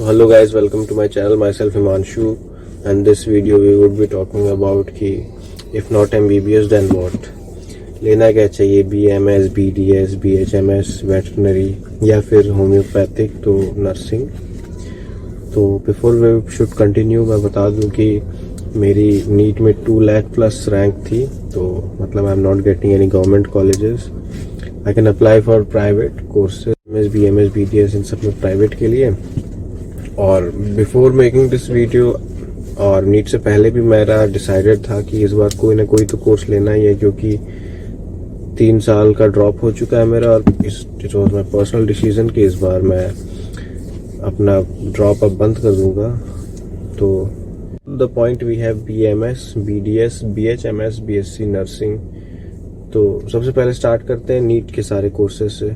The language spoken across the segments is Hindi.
Hello guys, welcome to my channel. Myself Himanshu, and this video we would be talking about कि if not MBBS then what. लेना क्या चाहिए, BMS, BDS, BHMS, वेटरनरी या फिर होम्योपैथिक तो नर्सिंग। तो बिफोर वी शुड कंटिन्यू मैं बता दूं कि मेरी नीट में 2 लाख प्लस रैंक थी, तो मतलब I am not getting any government colleges. I can apply for private courses, BMS, BDS इन सब में प्राइवेट के लिए। और बिफोर मेकिंग दिस वीडियो और नीट से पहले भी मेरा डिसाइडेड था कि इस बार कोई ना कोई तो कोर्स लेना ही है, क्योंकि 3 साल का ड्रॉप हो चुका है मेरा। और it was my personal decision कि इस बार मैं अपना ड्रॉप अब बंद कर दूंगा। तो the point we have BMS, BDS, BHMS, BSc nursing. तो सबसे पहले स्टार्ट करते हैं नीट के सारे कोर्सेज से।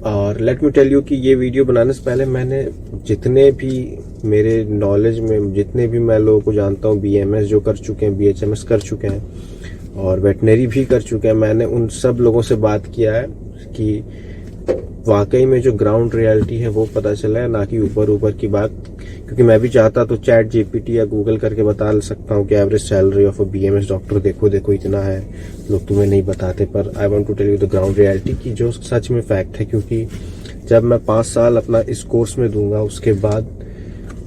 और लेट मी टेल यू कि ये वीडियो बनाने से पहले मैंने जितने भी मेरे नॉलेज में जितने भी मैं लोगों को जानता हूँ, BMS जो कर चुके हैं, BHMS कर चुके हैं और वेटनरी भी कर चुके हैं, मैंने उन सब लोगों से बात किया है कि वाकई में जो ग्राउंड रियलिटी है वो पता चला है, ना कि ऊपर की बात। क्योंकि मैं भी चाहता तो चैट GPT या गूगल करके बता सकता हूँ कि average salary of a BMS doctor देखो इतना है, लोग तुम्हें नहीं बताते। पर I want to tell you the ground reality की जो सच में फैक्ट है। क्योंकि जब मैं 5 साल अपना इस कोर्स में दूंगा, उसके बाद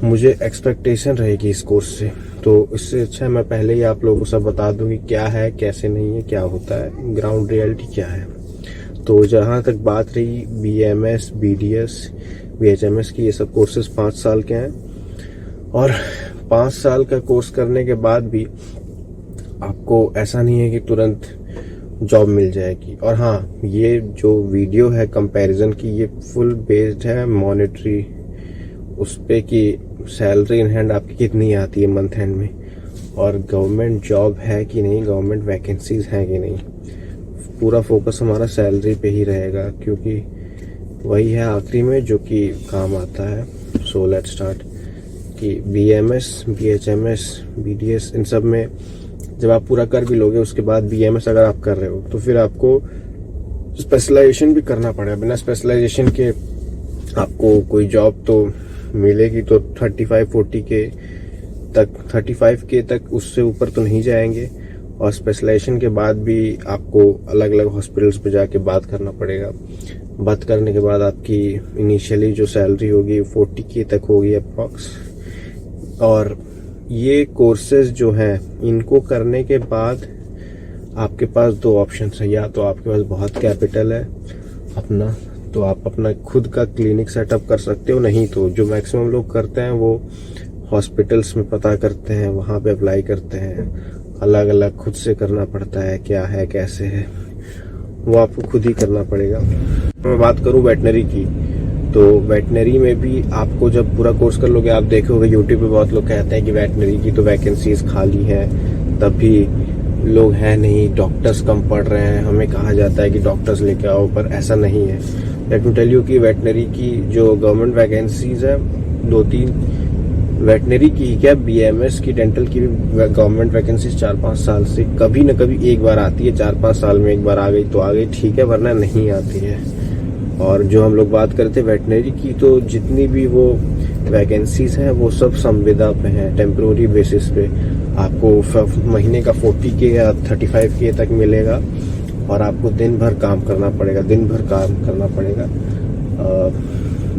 मुझे एक्सपेक्टेशन रहेगी इस कोर्स से। तो इससे अच्छा है मैं पहले ही आप लोगों को सब बता दूं कि क्या है, कैसे नहीं है, क्या होता है, ग्राउंड रियलिटी क्या है। तो जहाँ तक बात रही BMS, BDS, BHMS की, ये सब कोर्सेज 5 साल के हैं। और 5 साल का कोर्स करने के बाद भी आपको ऐसा नहीं है कि तुरंत जॉब मिल जाएगी। और हाँ, ये जो वीडियो है कंपैरिजन की, ये फुल बेस्ड है मॉनेटरी उस पे कि सैलरी इन हैंड आपकी कितनी आती है मंथ एंड में, और गवर्नमेंट जॉब है कि नहीं, गवर्नमेंट वैकेंसीज हैं कि नहीं। पूरा फोकस हमारा सैलरी पे ही रहेगा, क्योंकि वही है आखिरी में जो कि काम आता है। सो लेट्स स्टार्ट कि BMS, BHMS, BDS इन सब में जब आप पूरा कर भी लोगे, उसके बाद BMS अगर आप कर रहे हो तो फिर आपको स्पेशलाइजेशन भी करना पड़ेगा। बिना स्पेशलाइजेशन के आपको कोई जॉब तो मिलेगी तो 35-40 के तक, 35K तक, उससे ऊपर तो नहीं जाएंगे। और स्पेशलाइजेशन के बाद भी आपको अलग अलग हॉस्पिटल्स पे जाके बात करना पड़ेगा। बात करने के बाद आपकी इनिशियली जो सैलरी होगी 40K तक होगी अप्रॉक्स। और ये कोर्सेज जो हैं, इनको करने के बाद आपके पास 2 ऑप्शन है। या तो आपके पास बहुत कैपिटल है अपना, तो आप अपना खुद का क्लिनिक सेटअप कर सकते हो। नहीं तो जो मैक्सिमम लोग करते हैं वो हॉस्पिटल्स में पता करते हैं, वहाँ पे अप्लाई करते हैं। अलग अलग खुद से करना पड़ता है, क्या है कैसे है वो आपको खुद ही करना पड़ेगा। मैं बात करूं वेटनरी की, तो वेटनरी में भी आपको जब पूरा कोर्स कर लोगे, आप देखोगे यूट्यूब पे बहुत लोग कहते हैं कि वेटनरी की तो वैकेंसीज खाली हैं, तब भी लोग हैं नहीं, डॉक्टर्स कम पढ़ रहे हैं, हमें कहा जाता है कि डॉक्टर्स लेके आओ, पर ऐसा नहीं है। लेट मी टेल यू कि वेटनरी की जो गवर्नमेंट वैकेंसीज है 2-3, वेटनरी की क्या, BMS की, डेंटल की भी गवर्नमेंट वैकेंसीज 4-5 साल से कभी न कभी एक बार आती है। 4-5 साल में एक बार आ गई तो आ गई, ठीक है, वरना नहीं आती है। और जो हम लोग बात करते हैं वेटनरी की, तो जितनी भी वो वैकेंसीज हैं वो सब संविदा पे हैं, टेम्प्रोरी बेसिस पे। आपको महीने का 40K या 35K तक मिलेगा और आपको दिन भर काम करना पड़ेगा,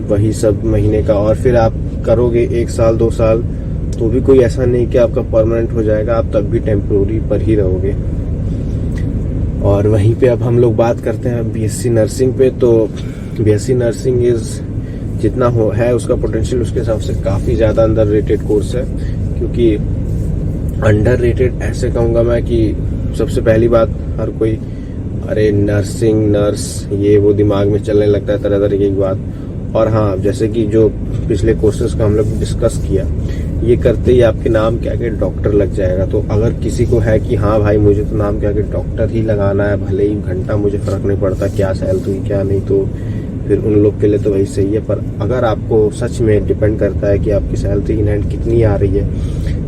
वही सब महीने का। और फिर आप करोगे 1 साल 2 साल तो भी कोई ऐसा नहीं कि आपका परमानेंट हो जाएगा, आप तब भी टेम्प्रोरी पर ही रहोगे। और वहीं पे अब हम लोग बात करते हैं BSc नर्सिंग पे। तो BSc नर्सिंग जितना है उसका पोटेंशियल उसके हिसाब से काफ़ी ज़्यादा अंडर रेटेड कोर्स है। क्योंकि अंडर रेटेड ऐसे कहूँगा मैं कि सबसे पहली बात, हर कोई अरे नर्स ये वो दिमाग में चलने लगता है तरह तरह की बात। और हाँ, जैसे कि जो पिछले कोर्सेज का हम लोग डिस्कस किया, ये करते ही आपके नाम के आगे डॉक्टर लग जाएगा। तो अगर किसी को है कि हाँ भाई मुझे तो नाम के आगे डॉक्टर ही लगाना है, भले ही घंटा मुझे फर्क नहीं पड़ता क्या सैलरी क्या नहीं, तो फिर उन लोग के लिए तो वही सही है। पर अगर आपको सच में डिपेंड करता है कि आपकी सैलरी इन हैंड कितनी आ रही है,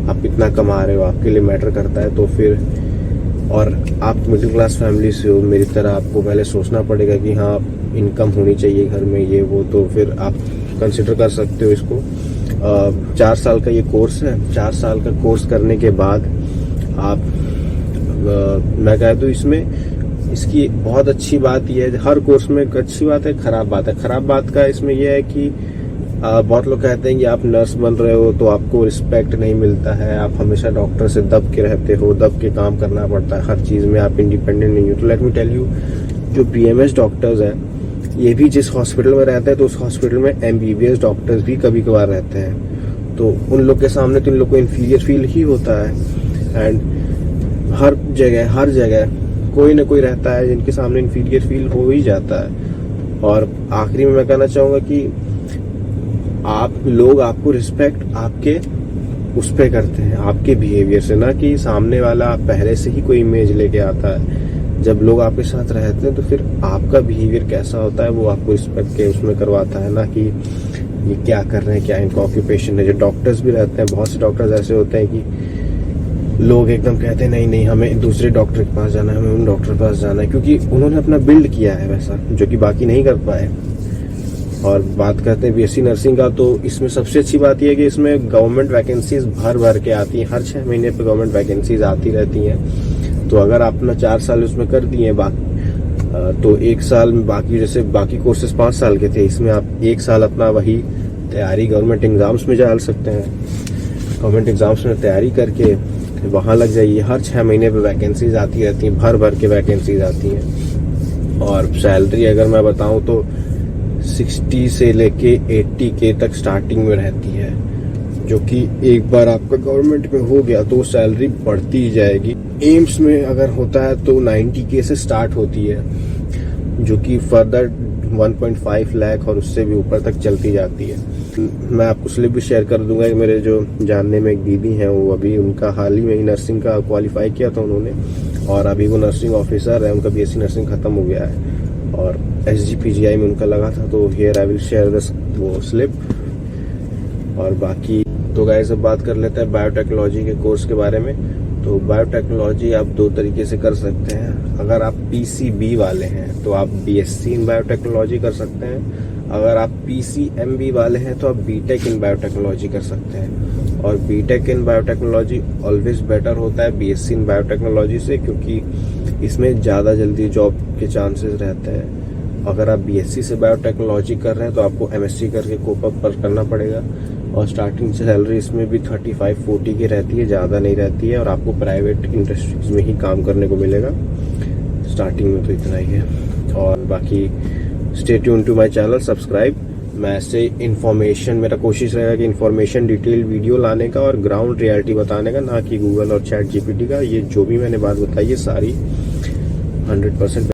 आप कितना कमा रहे हो, आपके लिए मैटर करता है, तो फिर, और आप मिडिल क्लास फैमिली से हो मेरी तरह, आपको पहले सोचना पड़ेगा कि हाँ इनकम होनी चाहिए घर में, ये वो, तो फिर आप कंसिडर कर सकते हो इसको। 4 साल का ये कोर्स है। 4 साल का कोर्स करने के बाद आप मैं कह दूँ इसमें इसकी बहुत अच्छी बात यह है, हर कोर्स में एक अच्छी बात है, खराब बात है। खराब बात का इसमें यह है कि बहुत लोग कहते हैं कि आप नर्स बन रहे हो तो आपको रिस्पेक्ट नहीं मिलता है, आप हमेशा डॉक्टर से दब के रहते हो, दब के काम करना पड़ता है, हर चीज़ में आप इंडिपेंडेंट नहीं हो। तो लेट मी टेल यू, जो बीएमएस डॉक्टर्स हैं ये भी जिस हॉस्पिटल में रहते हैं तो उस हॉस्पिटल में एमबीबीएस डॉक्टर्स भी कभी कभार रहते हैं। तो उन लोग के सामने तो इन लोग को इन्फीरियर फील ही होता है। एंड हर जगह कोई ना कोई रहता है जिनके सामने इन्फीरियर फील हो ही जाता है। और आखिरी में मैं कहना चाहूँगा कि आप लोग आपको रिस्पेक्ट आपके उस पे करते हैं, आपके बिहेवियर से, ना कि सामने वाला पहले से ही कोई इमेज लेके आता है। जब लोग आपके साथ रहते हैं तो फिर आपका बिहेवियर कैसा होता है वो आपको रिस्पेक्ट के उसमें करवाता है, ना कि ये क्या कर रहे हैं, क्या इनका ऑक्यूपेशन है। जो डॉक्टर्स भी रहते हैं, बहुत से डॉक्टर्स ऐसे होते हैं कि लोग एकदम कहते हैं नहीं हमें दूसरे डॉक्टर के पास जाना है, हमें उन डॉक्टर के पास जाना है, क्योंकि उन्होंने अपना बिल्ड किया है वैसा, जो कि बाकी नहीं कर पाए। और बात करते हैं बीएससी नर्सिंग का, तो इसमें सबसे अच्छी बात यह है कि इसमें गवर्नमेंट वैकेंसीज भर के आती हैं, हर 6 महीने पे गवर्नमेंट वैकेंसीज आती रहती हैं। तो अगर आपने 4 साल उसमें कर दिए तो 1 साल में बाकी, जैसे बाकी कोर्सेज 5 साल के थे, इसमें आप 1 साल अपना वही तैयारी गवर्नमेंट एग्जाम्स में डाल सकते हैं। गवर्नमेंट एग्जाम्स में तैयारी करके वहाँ लग जाइए। हर 6 महीने पे वैकेंसीज आती रहती हैं, भर के वैकेंसीज आती हैं। और सैलरी अगर मैं बताऊं तो 60 से लेके 80K तक स्टार्टिंग में रहती है, जो कि एक बार आपका गवर्नमेंट में हो गया तो सैलरी बढ़ती ही जाएगी। एम्स में अगर होता है तो 90K से स्टार्ट होती है, जो कि फर्दर 1.5 लाख और उससे भी ऊपर तक चलती जाती है। मैं आपको स्लिप भी शेयर कर दूंगा कि मेरे जो जानने में एक दीदी हैं, वो अभी उनका हाल ही में ही नर्सिंग का क्वालिफाई किया था उन्होंने, और अभी वो नर्सिंग ऑफिसर है, उनका बीएससी नर्सिंग खत्म हो गया है और SGPGI में उनका लगा था। तो here I will share this वो स्लिप। और बाकी तो गाइस अब बात कर लेते हैं बायोटेक्नोलॉजी के कोर्स के बारे में। तो बायोटेक्नोलॉजी आप 2 तरीके से कर सकते हैं। अगर आप PCB वाले हैं तो आप BSc इन बायोटेक्नोलॉजी कर सकते हैं। अगर आप PCMB वाले हैं तो आप BTech इन बायोटेक्नोलॉजी कर सकते हैं। और BTech इन बायोटेक्नोलॉजी ऑलवेज बेटर होता है BSc इन बायोटेक्नोलॉजी से, क्योंकि इसमें ज़्यादा जल्दी जॉब के चांसेस रहते हैं। अगर आप BSc से बायोटेक्नोलॉजी कर रहे हैं तो आपको MSc करके कोप अप पर करना पड़ेगा। और स्टार्टिंग सैलरी इसमें भी 35-40 की रहती है, ज़्यादा नहीं रहती है। और आपको प्राइवेट इंडस्ट्रीज में ही काम करने को मिलेगा स्टार्टिंग में, तो इतना ही है। और बाकी stay tune to my channel, subscribe. मैं ऐसे इन्फॉर्मेशन, मेरा कोशिश रहेगा कि इन्फॉर्मेशन डिटेल वीडियो लाने का और ग्राउंड रियलिटी बताने का, ना कि गूगल और ChatGPT का। ये जो भी मैंने बात बताई है सारी 100%